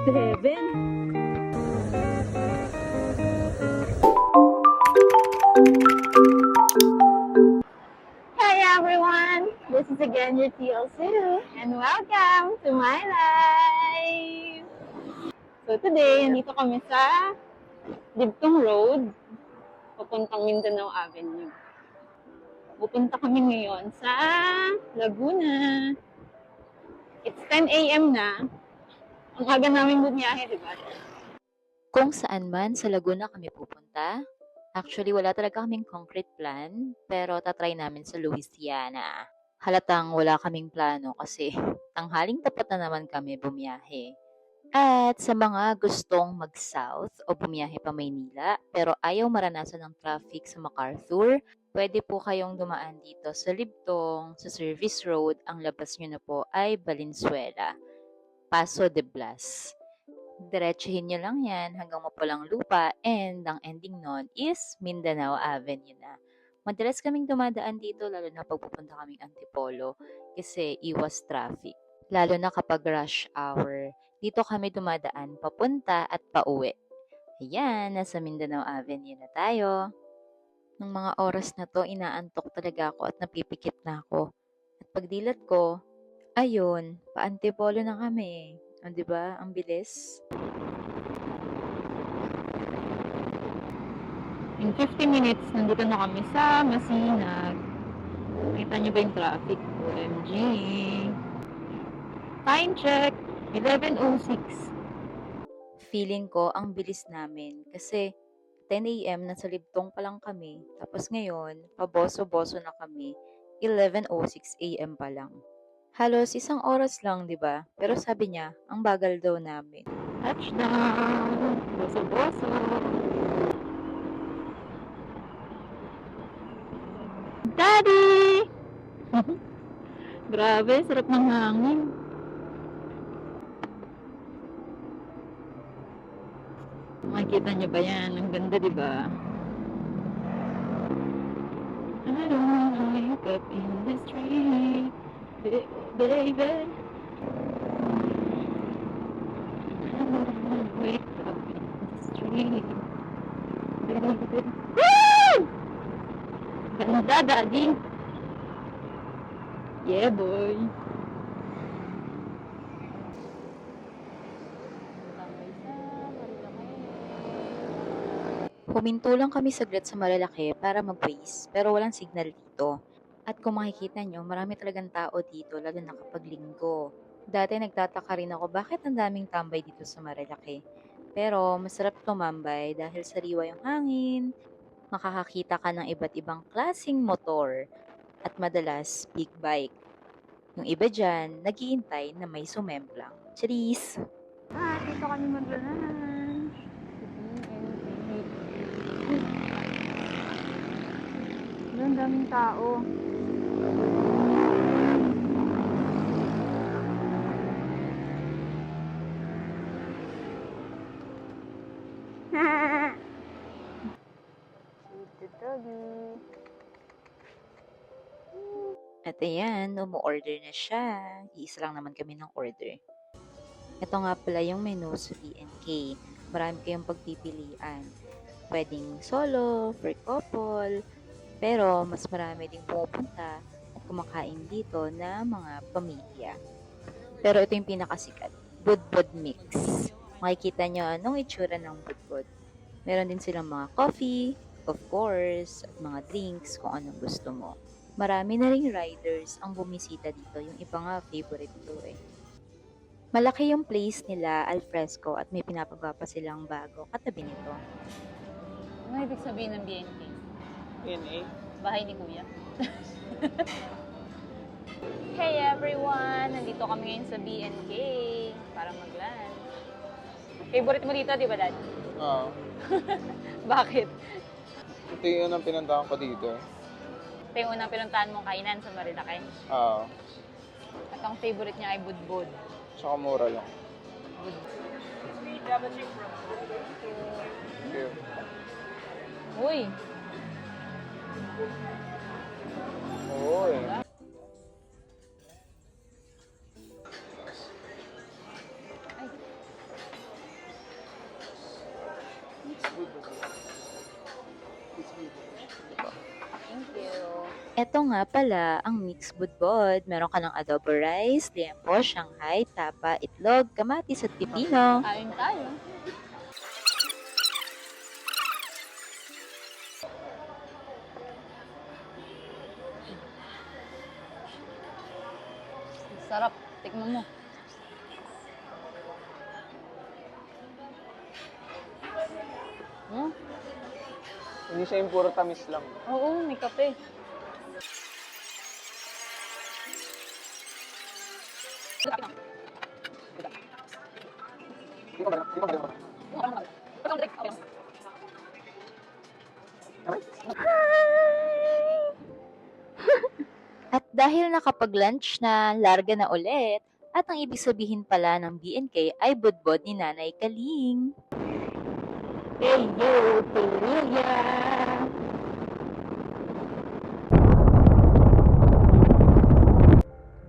Heaven. Hey everyone! This is again your TL Sue, and welcome to my life! So today, nandito kami sa Digtong Road, papuntang Mindanao Avenue. Pupunta kami ngayon sa Laguna. It's 10 a.m. na. Ang aga namin bumiyahe, di ba? Kung saan man sa Laguna kami pupunta, actually wala talaga kaming concrete plan, pero tatry namin sa Louisiana. Halatang wala kaming plano kasi tanghaling tapat na naman kami bumiyahe. At sa mga gustong mag-south o bumiyahe pa Maynila pero ayaw maranasan ng traffic sa MacArthur, pwede po kayong dumaan dito sa Libtong, sa Service Road. Ang labas nyo na po ay Valenzuela, Paso de Blas. Diretsuhin nyo lang yan hanggang Mapulang Lupa and ang ending nun is Mindanao Avenue na. Madalas kaming dumadaan dito lalo na pag pupunta kaming Antipolo kasi iwas traffic. Lalo na kapag rush hour. Dito kami dumadaan papunta at pauwi. Ayan, nasa Mindanao Avenue na tayo. Nung mga oras na to, inaantok talaga ako at napipikit na ako. At pagdilat ko, ayun, pa-Antipolo na kami. O, diba? Ang bilis. In 50 minutes, nandito na kami sa Masinag. Nakita niyo ba yung traffic? OMG! Time check! 11:06. Feeling ko ang bilis namin kasi 10 a.m. nasa Libtong pa lang kami. Tapos ngayon, paboso-boso na kami. 11:06 a.m. pa lang. Halos isang oras lang, di ba? Pero sabi niya, ang bagal daw namin. Touchdown! Boso-boso! Daddy! Grabe, sarap ng hangin. Makikita niyo ba yan? Ang ganda, di ba? I don't wanna wake up in the street, baby. I don't wanna wake up in the street, baby. Woo! Ganda, daddy. Yeah, boy. Huminto lang kami saglit sa Malalaki para mag-waste, pero walang signal dito. At kung makikita nyo, marami talagang tao dito, lalo na kapag linggo. Dati nagtataka rin ako bakit ang daming tambay dito sa Malalaki. Pero masarap tumambay dahil sariwa yung hangin, makakakita ka ng iba't ibang klasing motor, at madalas big bike. Yung iba dyan, naghihintay na may sumemplang. Cheers! Dito kami mag-lunch. Ang daming tao. At ayan, umu-order na siya. Iisa lang naman kami ng order. Ito nga pala yung menu sa B&K. Marami kayong pagpipilian. Pwedeng solo, for couple, pero mas marami ding pumupunta at kumakain dito na mga pamilya. Pero ito yung pinakasikat, budbud mix. Makikita nyo anong itsura ng budbud. Meron din silang mga coffee, of course, at mga drinks kung anong gusto mo. Marami na ring riders ang bumisita dito. Yung iba nga favorite ko eh. Malaki yung place nila, alfresco, at may pinapagawa pa silang bago katabi nito. Ano ibig sabihin ng BNK? PNA? Bahay ni Kuya. Hey everyone! Nandito kami ngayon sa BNK para mag-lunch. Favorite mo dito, di ba, Dad? Oo. Bakit? Ito yung unang pinuntahan ko dito. Ito yung unang pinuntahan mong kainan sa Marilaki. Oo. At ang favorite niya ay budbud. Tsaka mura lang. Okay. Uy! Oo eh. Eto nga pala ang mixed budbod. Meron ka ng adobo rice, liempo, shanghai, tapa, itlog, kamatis at pipino. Kain tayo. Sarap. Tikman mo. Hmm? Hindi siya yung puro tamis lang. Oo, may kape. At dahil nakapag-lunch na, larga na ulit. At ang ibig sabihin pala ng BNK ay budbod ni Nanay Kaling. Hey, you, Pilya!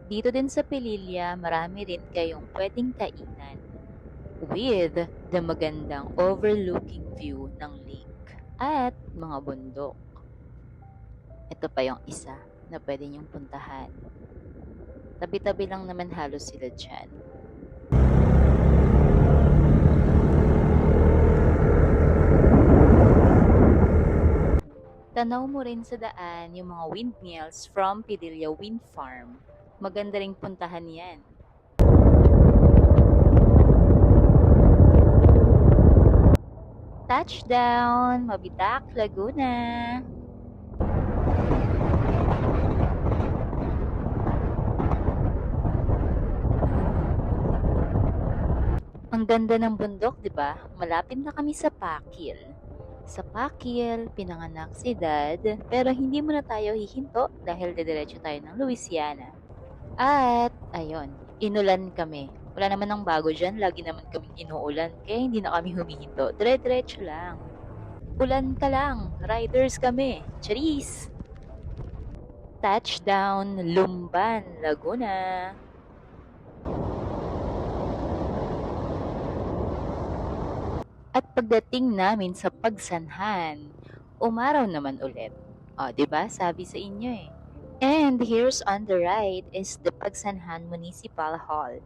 Dito din sa Pililya, marami rin kayong pwedeng kainan with the magandang overlooking view ng lake at mga bundok. Ito pa yung isa na pwede niyong puntahan. Tabi-tabi lang naman halos sila dyan. Tanaw mo rin sa daan yung mga windmills from Pidilla Wind Farm. Maganda ring puntahan yan. Touchdown! Mabitak, Laguna! Ang ganda ng bundok, di ba? Malapit na kami sa Pakil. Sa Pakil, pinanganak si Dad, pero hindi muna tayo hihinto dahil didiretso tayo ng Louisiana. At, ayun, inulan kami. Wala naman ng bago dyan, lagi naman kaming inuulan, kaya hindi na kami humihinto. Dire-diretso lang. Ulan ka lang, riders kami. Charis! Touchdown, Lumban, Laguna. At pagdating namin sa Pagsanhan, umaraw naman ulit. O, 'di ba? Sabi sa inyo eh. And here's on the right is the Pagsanhan Municipal Hall.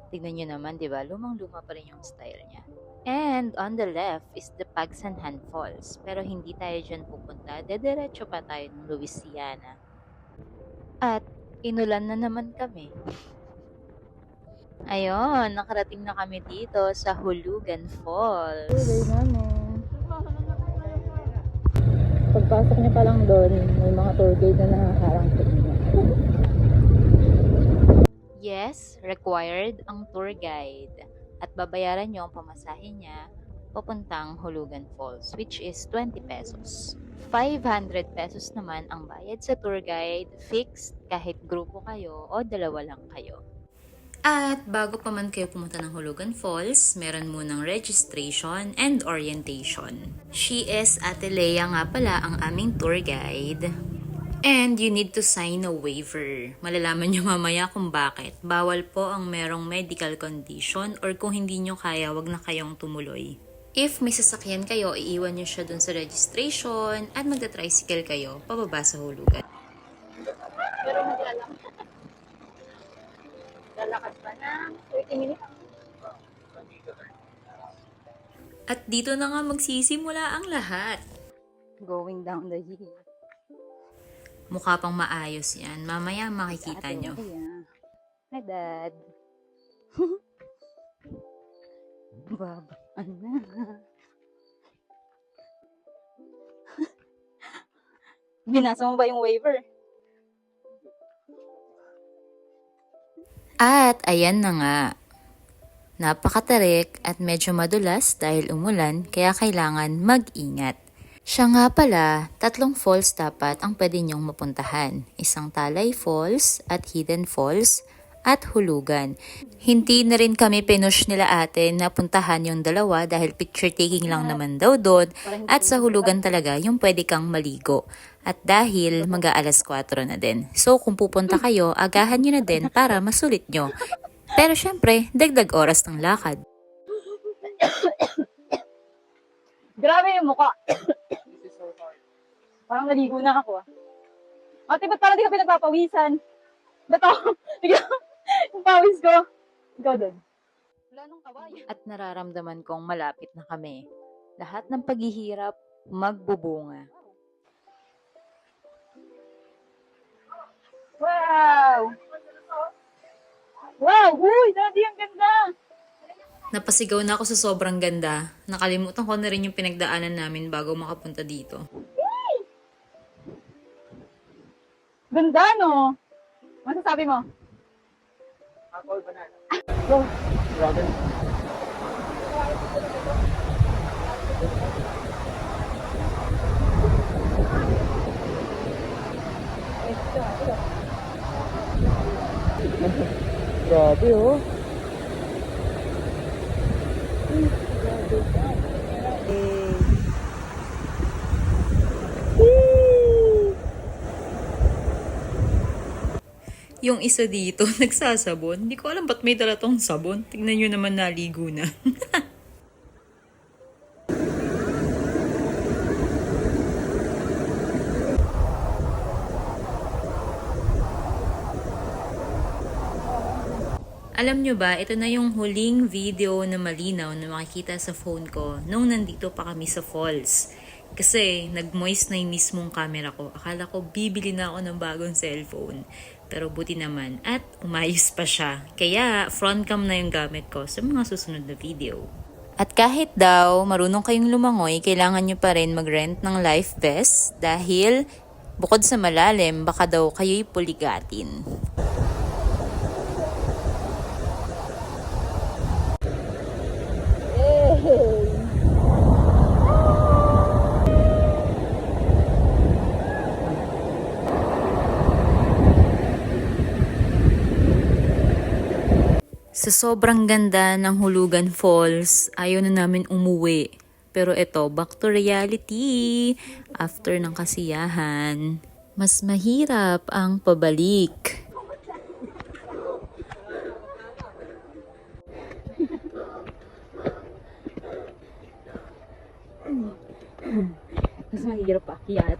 Tignan nyo naman, 'di ba? Lumang-luma pa rin yung style niya. And on the left is the Pagsanhan Falls. Pero hindi tayo dyan pupunta. Dediretso pa tayo ng Louisiana. At inulan na naman kami. Ayun, nakarating na kami dito sa Hulugan Falls. Pagpasok niyo pa lang doon, may mga tour guide na nakaharang sa inyo. Yes, required ang tour guide. At babayaran nyo ang pamasahe niya papuntang Hulugan Falls, which is 20 pesos. 500 pesos naman ang bayad sa tour guide, fixed kahit grupo kayo o dalawa lang kayo. At bago pa man kayo pumunta ng Hulugan Falls, meron munang registration and orientation. She is Ate Lea nga pala ang aming tour guide. And you need to sign a waiver. Malalaman nyo mamaya kung bakit. Bawal po ang merong medical condition or kung hindi nyo kaya, wag na kayong tumuloy. If may sasakyan kayo, iiwan nyo siya dun sa registration at magta-tricycle kayo pababa sa Hulugan. Pero lalakad pa ng 30 minutes. At dito na nga magsisimula ang lahat. Going down the hill. Mukha pang maayos yan. Mamaya makikita nyo. Hi, Dad. Babaan na. Binasa mo ba yung waiver? At ayan na nga. Napakatarik at medyo madulas dahil umulan kaya kailangan mag-ingat. Siya nga pala, 3 falls dapat ang pwede niyong mapuntahan. Isang Talay Falls at Hidden Falls at Hulugan. Hindi na rin kami pinush nila ate na puntahan yung dalawa dahil picture taking lang naman daw doon at sa Hulugan talaga yung pwede kang maligo. At dahil mag-aalas 4 na din. So kung pupunta kayo, agahan nyo na din para masulit nyo. Pero syempre, dagdag oras ng lakad. Grabe yung mukha. Parang naligo na ako. Ate, ba't parang di ka pinagpapawisan? Ba't ako? Tignan mo, yung pawis ko. Ikaw doon. Wala nung kawayan. At nararamdaman kong malapit na kami. Lahat ng paghihirap magbubunga. Wow! Wow! Uy, daddy, ang ganda! Napasigaw na ako sa sobrang ganda. Nakalimutan ko na rin yung pinagdaanan namin bago makapunta dito. Ganda, no? Masasabi mo? Apple banana. Go. Grabe. Grabe, oh. Yung isa dito, nagsasabon. Hindi ko alam ba't may dala tong sabon. Tignan nyo naman, naligo na. Alam nyo ba, ito na yung huling video na malinaw na makikita sa phone ko nung nandito pa kami sa falls. Kasi nag-moist na yung mismong camera ko. Akala ko bibili na ako ng bagong cellphone. Pero buti naman at umayos pa siya. Kaya front cam na yung gamit ko sa mga susunod na video. At kahit daw marunong kayong lumangoy, kailangan nyo pa rin mag-rent ng life vest dahil bukod sa malalim, baka daw kayo'y puligatin. Sa sobrang ganda ng Hulugan Falls, ayaw na namin umuwi. Pero eto, back to reality. After ng kasiyahan, mas mahirap ang pabalik. Mas mahirap akyat.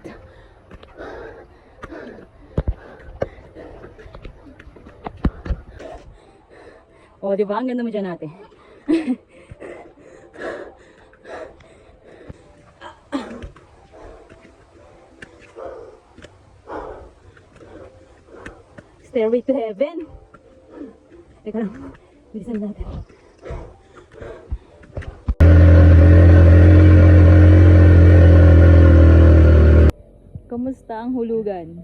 O, di ba? Ang ganda mo dyan ate. Stairway to heaven. Teka lang. Bilisan natin. Kamusta ang hulugan?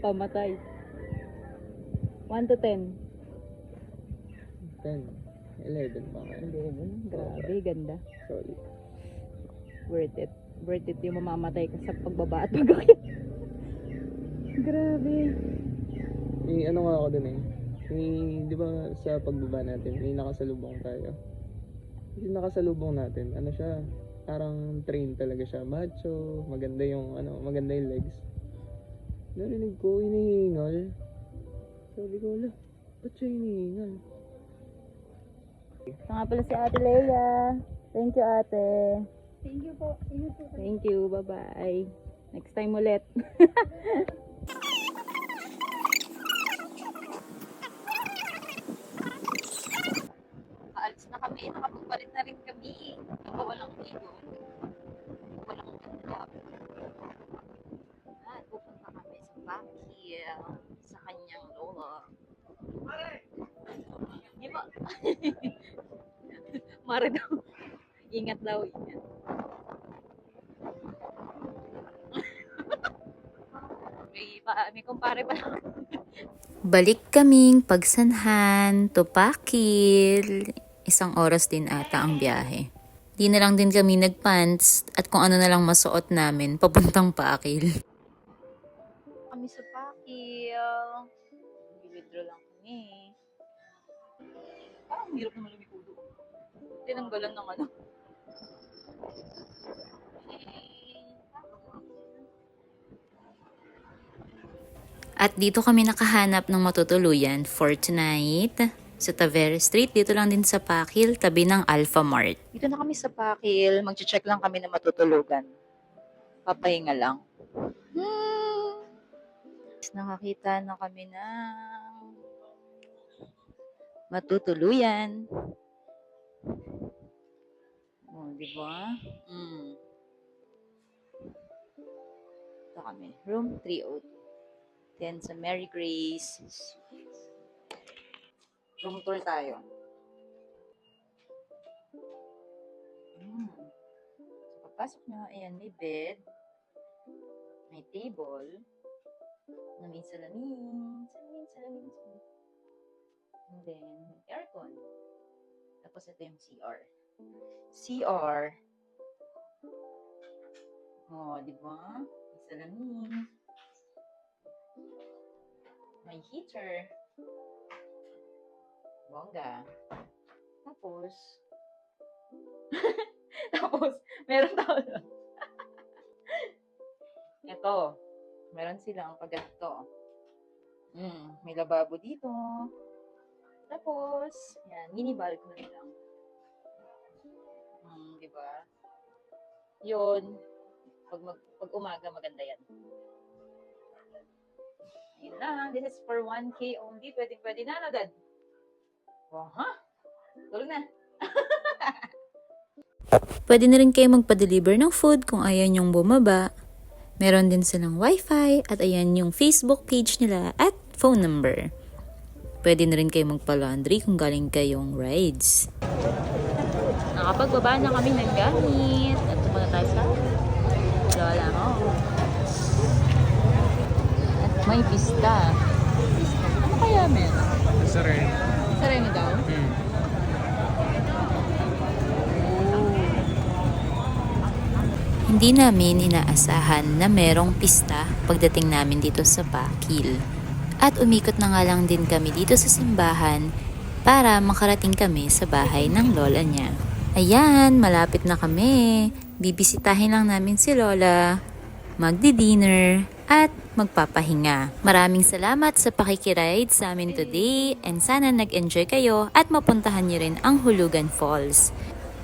Pamatay. 1 to 10. 10. 11 pa nga. 11. Grabe, ganda. Sorry. Worth it. Worth it yung mamamatay ka sa pagbaba at pag-akit. Grabe. May ano nga ako dun eh. May, di ba sa pagbaba natin, may nakasalubong tayo. Yung nakasalubong natin, ano siya, parang train talaga siya. Macho, maganda yung, maganda yung legs. Narinig ko, hinihingal. Sabi ko, wala, ba't siya hinihingal? Ito nga pala si Ate Leia. Thank you, ate. Thank you po. Thank you po. Thank you. Bye-bye. Next time ulit. Aalis na kami. Nakapagpalit na rin kami. Ito walang ligo. Walang ganda. At pupunta kami sa Baguio sa kanyang lola. Di ba? Mare daw. Ingat daw. Ingat. May kumpare pa lang. Balik kaming Pagsanhan to Pakil. 1 oras din ata ang biyahe. Di na lang din kami nagpants at kung ano na lang masuot namin papuntang Pakil. Kami sa Pakil. Withdraw lang kami. Parang hirap naman lumikudo. Tinanggalan ng ano. At dito kami nakahanap ng matutuluyan for tonight. sa Tavera Street. Dito lang din sa Pakil, tabi ng Alpha Mart. Dito na kami sa Pakil. Mag-check lang kami na matutulugan. Papahinga lang. Nakakita na kami ng matutuluyan. Oh, di ba? Ito kami. Room 302. Then sa Mary Grace. Room tour tayo. So, pagpasok nyo, ayan, may bed. May table. May salamin. Salamin. And then, may aircon. Tapos ito yung CR. Oh, di ba? May salamin. May heater. Bongga. Tapos, meron tao. Ito. Meron silang pagganto. May lababo dito. Tapos, yan, mini balcony lang. Di ba? Yun. Pag umaga, maganda yan. Yun lang. This is for 1K only. Pwede na, no, Dad? Oh, ha? Tulog na. Pwede na rin kayo magpa-deliver ng food kung ayaw nyong bumaba. Meron din silang wifi at ayan yung Facebook page nila at phone number. Pwede na rin kayo magpa-laundry kung galing kayong rides. Nakapagbaba na kami ng gamit. At muna tayo sa lola mo. At may pista. Ano kaya meron? Saray. Saray mo daw? Hindi namin inaasahan na merong pista pagdating namin dito sa Pakil. At umikot na nga lang din kami dito sa simbahan para makarating kami sa bahay ng lola niya. Ayan, malapit na kami. Bibisitahin lang namin si lola, magdi-dinner, at magpapahinga. Maraming salamat sa pakikiride sa amin today and sana nag-enjoy kayo at mapuntahan niyo rin ang Hulugan Falls.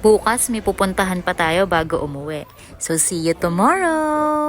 Bukas may pupuntahan pa tayo bago umuwi. So see you tomorrow!